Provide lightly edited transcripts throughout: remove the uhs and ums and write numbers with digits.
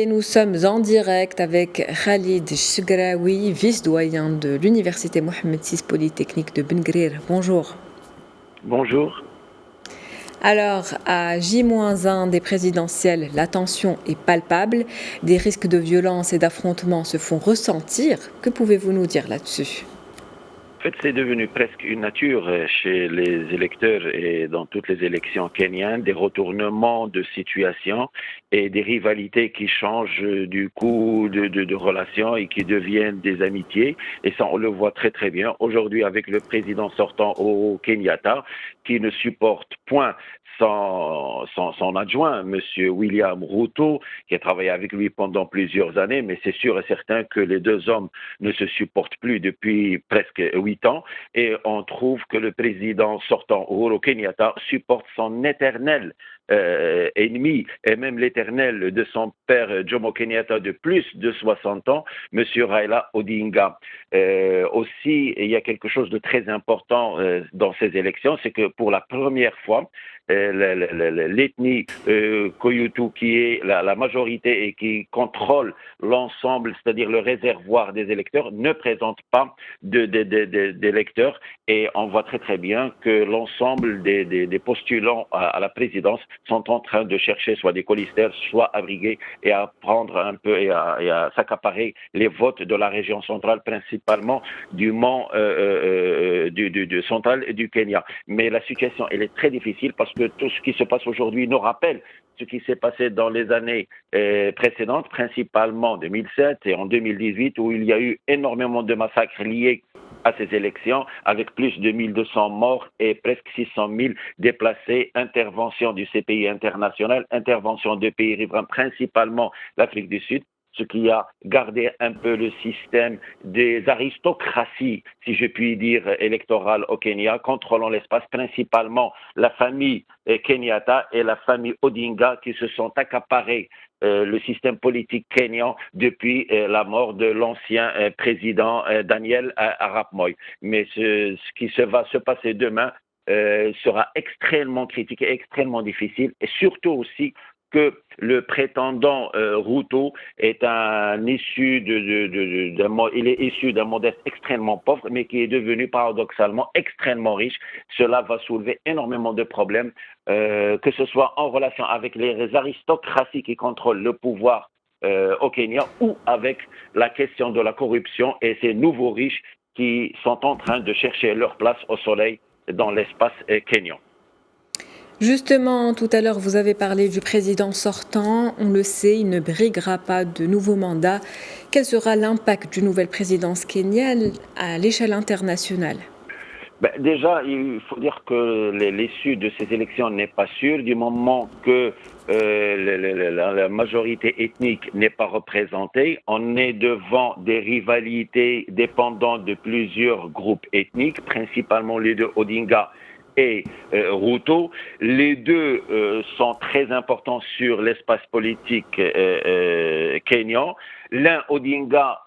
Et nous sommes en direct avec Khalid Chgraoui, vice-doyen de l'Université Mohamed VI Polytechnique de Ben Guerir. Bonjour. Bonjour. Alors, à J-1 des présidentielles, la tension est palpable. Des risques de violence et d'affrontement se font ressentir. Que pouvez-vous nous dire là-dessus ? En fait, c'est devenu presque une nature chez les électeurs et dans toutes les élections kenyanes, des retournements de situation et des rivalités qui changent du coup de relations et qui deviennent des amitiés. Et ça, on le voit très très bien aujourd'hui avec le président sortant au Kenyatta, qui ne supporte point son adjoint, M. William Ruto, qui a travaillé avec lui pendant plusieurs années, mais c'est sûr et certain que les deux hommes ne se supportent plus depuis presque 8 ans, et on trouve que le président sortant, Uhuru Kenyatta, supporte son éternel ennemi, et même l'éternel de son père Jomo Kenyatta de plus de 60 ans, M. Raila Odinga. Aussi, il y a quelque chose de très important dans ces élections, c'est que pour la première fois, l'ethnie Koyutu, qui est la majorité et qui contrôle l'ensemble, c'est-à-dire le réservoir des électeurs, ne présente pas d'électeurs. Et on voit très très bien que l'ensemble des postulants à la présidence sont en train de chercher soit des colistaires, soit à briguer et à prendre un peu et à s'accaparer les votes de la région centrale, principalement du mont du central et du Kenya. Mais la situation, elle est très difficile parce que tout ce qui se passe aujourd'hui nous rappelle ce qui s'est passé dans les années précédentes, principalement en 2007 et en 2018, où il y a eu énormément de massacres liés à ces élections, avec plus de 1200 morts et presque 600 000 déplacés, intervention du CPI international, intervention de pays riverains, principalement l'Afrique du Sud, ce qui a gardé un peu le système des aristocraties, si je puis dire, électorales au Kenya, contrôlant l'espace, principalement la famille Kenyatta et la famille Odinga qui se sont accaparés le système politique kényan depuis la mort de l'ancien président Daniel Arap Moi. Mais ce qui va se passer demain sera extrêmement critique et extrêmement difficile, et surtout aussi que le prétendant Ruto est il est issu d'un modeste extrêmement pauvre, mais qui est devenu paradoxalement extrêmement riche. Cela va soulever énormément de problèmes, que ce soit en relation avec les aristocraties qui contrôlent le pouvoir au Kenya, ou avec la question de la corruption et ces nouveaux riches qui sont en train de chercher leur place au soleil dans l'espace kényan. Justement, tout à l'heure, vous avez parlé du président sortant. On le sait, il ne briguera pas de nouveau mandat. Quel sera l'impact d'une nouvelle présidence kenyane à l'échelle internationale ? Déjà, il faut dire que l'issue de ces élections n'est pas sûre du moment que la majorité ethnique n'est pas représentée. On est devant des rivalités dépendantes de plusieurs groupes ethniques, principalement les deux Odinga et Ruto. Les deux sont très importants sur l'espace politique kényan. L'un, Odinga,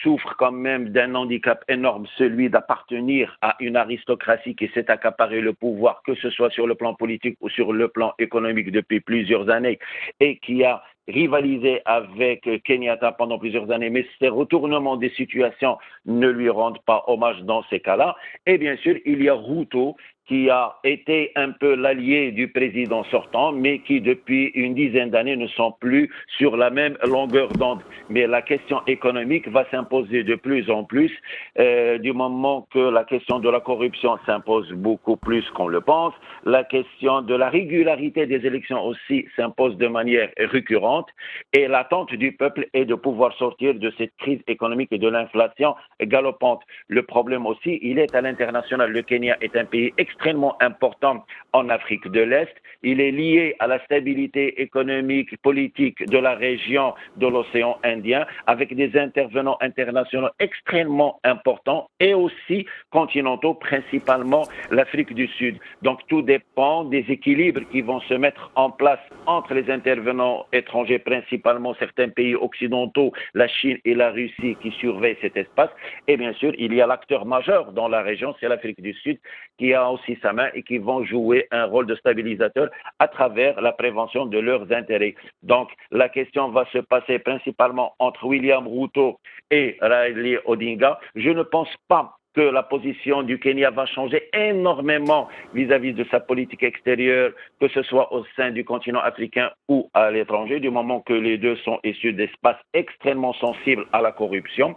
souffre quand même d'un handicap énorme, celui d'appartenir à une aristocratie qui s'est accaparé le pouvoir, que ce soit sur le plan politique ou sur le plan économique depuis plusieurs années, et qui a rivalisé avec Kenyatta pendant plusieurs années, mais ces retournements des situations ne lui rendent pas hommage dans ces cas-là. Et bien sûr, il y a Ruto, qui a été un peu l'allié du président sortant, mais qui depuis une dizaine d'années ne sont plus sur la même longueur d'onde. Mais la question économique va s'imposer de plus en plus, du moment que la question de la corruption s'impose beaucoup plus qu'on le pense. La question de la régularité des élections aussi s'impose de manière récurrente, et l'attente du peuple est de pouvoir sortir de cette crise économique et de l'inflation galopante. Le problème aussi, il est à l'international. Le Kenya est un pays extrêmement important en Afrique de l'Est. Il est lié à la stabilité économique, politique de la région de l'océan Indien, avec des intervenants internationaux extrêmement importants et aussi continentaux, principalement l'Afrique du Sud. Donc tout dépend des équilibres qui vont se mettre en place entre les intervenants étrangers étrangers, principalement certains pays occidentaux, la Chine et la Russie qui surveillent cet espace. Et bien sûr, il y a l'acteur majeur dans la région, c'est l'Afrique du Sud, qui a aussi sa main et qui vont jouer un rôle de stabilisateur à travers la prévention de leurs intérêts. Donc, la question va se passer principalement entre William Ruto et Raila Odinga. Je ne pense pas que la position du Kenya va changer énormément vis-à-vis de sa politique extérieure, que ce soit au sein du continent africain ou à l'étranger, du moment que les deux sont issus d'espaces extrêmement sensibles à la corruption.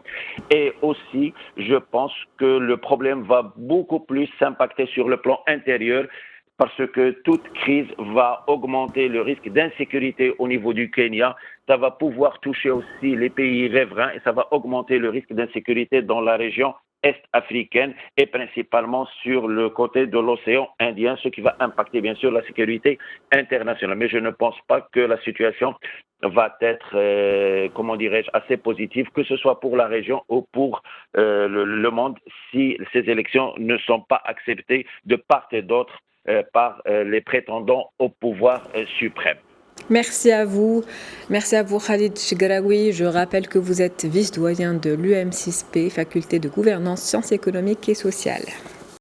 Et aussi, je pense que le problème va beaucoup plus s'impacter sur le plan intérieur, parce que toute crise va augmenter le risque d'insécurité au niveau du Kenya. Ça va pouvoir toucher aussi les pays riverains et ça va augmenter le risque d'insécurité dans la région est-africaine et principalement sur le côté de l'océan Indien, ce qui va impacter bien sûr la sécurité internationale. Mais je ne pense pas que la situation va être, comment dirais-je, assez positive, que ce soit pour la région ou pour le monde, si ces élections ne sont pas acceptées de part et d'autre par les prétendants au pouvoir suprême. Merci à vous. Merci à vous, Khalid Chegraoui. Je rappelle que vous êtes vice-doyen de l'UM6P, faculté de gouvernance, sciences économiques et sociales.